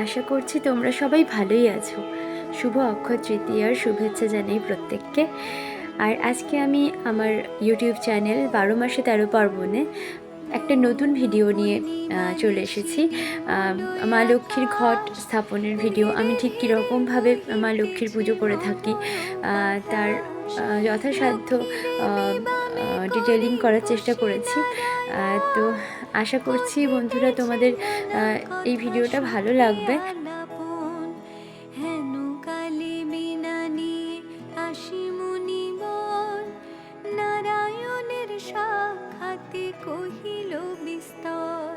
আশা করছি তোমরা সবাই ভালোই আছো। শুভ অক্ষয় তৃতীয়ার শুভেচ্ছা জানাই প্রত্যেককে। আর আজকে আমি আমার ইউটিউব চ্যানেল 12 মাসে 13 পার্বণে একটা নতুন ভিডিও নিয়ে চলে এসেছি। মা লক্ষ্মীর ঘট স্থাপনের ভিডিও। আমি ঠিক কীরকমভাবে মা লক্ষ্মীর পুজো করে থাকি তার যথাসাধ্য ডিটেলিং করার চেষ্টা করেছি। তো আশা করছি বন্ধুরা তোমাদের এই ভিডিওটা ভালো লাগবে। নারায়ণের সাক্ষাতে কহিল বিস্তর,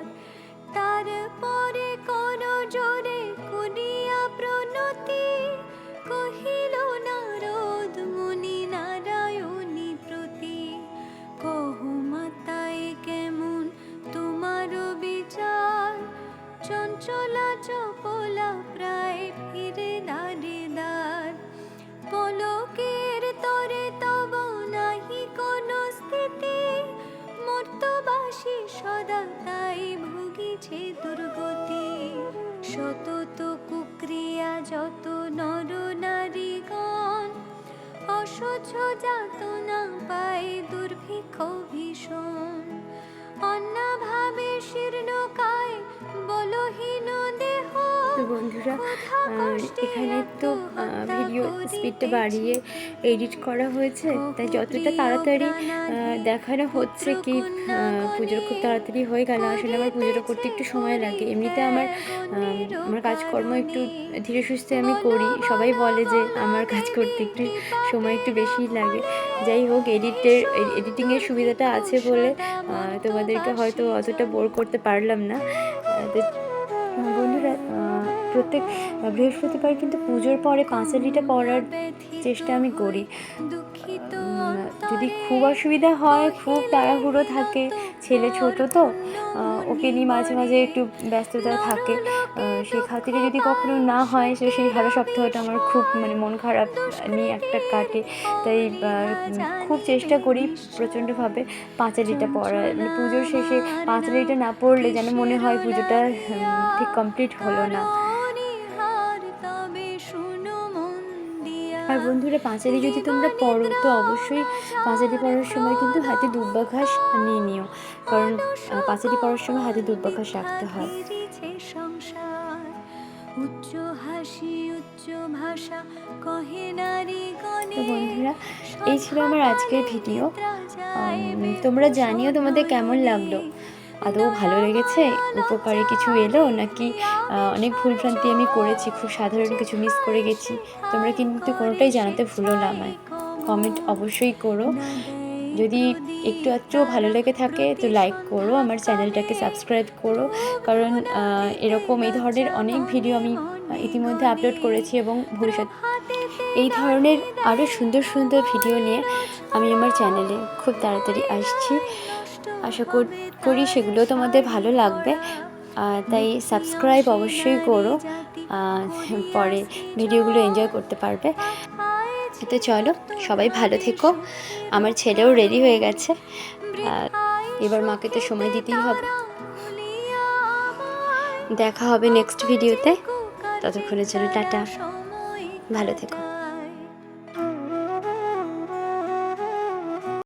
তারপরে কর জোরে করিয়া প্রণতি, কহিল নারদ মুনি নারায়ণী প্রতি। কহ মাতায় কেমন তোমার বিচার, চঞ্চলা চপলা প্রায় ফিরে দাঁড়ে দ্বার। পলকের তরে তব নাহি কোন স্থিতি, মর্তবাসী সদা তাই ভুগিছে দুর্গতি। সতত কুক্রিয়া যত নর নারীগণ, অসহ্য যাতনা পায় দুর্ভিক্ষ ভীষণ। অন্নাভাবে শীর্ণকায় বলহীন দেহ। তো বন্ধুরা এখানে তো ভিডিও স্পিডটা বাড়িয়ে এডিট করা হয়েছে, তাই যতটা তাড়াতাড়ি দেখানো হচ্ছে কি পুজোর খুব তাড়াতাড়ি হয়ে গেল। আসলে আমার পুজোটা করতে একটু সময় লাগে। এমনিতে আমার কাজকর্ম একটু ধীরে সুস্থে আমি করি। সবাই বলে যে আমার কাজ করতে একটু সময় একটু বেশিই লাগে। যাই হোক, এডিটিংয়ের সুবিধাটা আছে বলে তোমাদেরকে হয়তো অতটা বোর করতে পারলাম না। তো বন্ধুরা প্রত্যেক বৃহস্পতিবার কিন্তু পুজোর পরে পাঁচালিটা পড়ার চেষ্টা আমি করি। যদি খুব অসুবিধা হয়, খুব তাড়াহুড়ো থাকে, ছেলে ছোট তো ওকে নিয়ে মাঝে মাঝে একটু ব্যস্ততা থাকে, সেই খাতিরে যদি কখনো না হয় সেই সারা সপ্তাহটা আমার খুব মন খারাপ নিয়ে একটা কাটে। তাই খুব চেষ্টা করি প্রচণ্ডভাবে পাঁচালিটা পড়ার। পুজোর শেষে পাঁচালিটা না পড়লে যেন মনে হয় পুজোটা ঠিক কমপ্লিট হলো না। আর বন্ধুরা, পাঁচালি যদি তোমরা পড়ো তো অবশ্যই পাঁচালি পড়ার সময় কিন্তু হাতে দুর্বাঘাস নিয়ে নিও, কারণ পাঁচালি পড়ার সময় হাতে দুর্বাঘাস রাখতে হয়। তো বন্ধুরা, এই ছিল আমার আজকের ভিডিও। তোমরা জানিও তোমাদের কেমন লাগলো। আদৌ ভালো লেগেছে, উপকারে কিছু এলো, নাকি অনেক ভুলভ্রান্তি আমি করেছি, খুব সাধারণ কিছু মিস করে গেছি। তোমরা কিন্তু কোনোটাই জানাতে ভুলো না আমায়। কমেন্ট অবশ্যই করো। যদি একটু আধটু ভালো লেগে থাকে তো লাইক করো, আমার চ্যানেলটাকে সাবস্ক্রাইব করো, কারণ এই ধরনের অনেক ভিডিও আমি ইতিমধ্যে আপলোড করেছি এবং ভবিষ্যৎ এই ধরনের আরও সুন্দর সুন্দর ভিডিও নিয়ে আমি আমার চ্যানেলে খুব তাড়াতাড়ি আসছি। আশা করি সেগুলো তোমাদের ভালো লাগবে, তাই সাবস্ক্রাইব অবশ্যই করো, পরে ভিডিওগুলো এনজয় করতে পারবে। তো চলো, সবাই ভালো থেকো। আমার ছেলেও রেডি হয়ে গেছে, এবার মাকে তো সময় দিতেই হবে। দেখা হবে নেক্সট ভিডিওতে, ততক্ষণের জন্য টাটা, ভালো থেকো।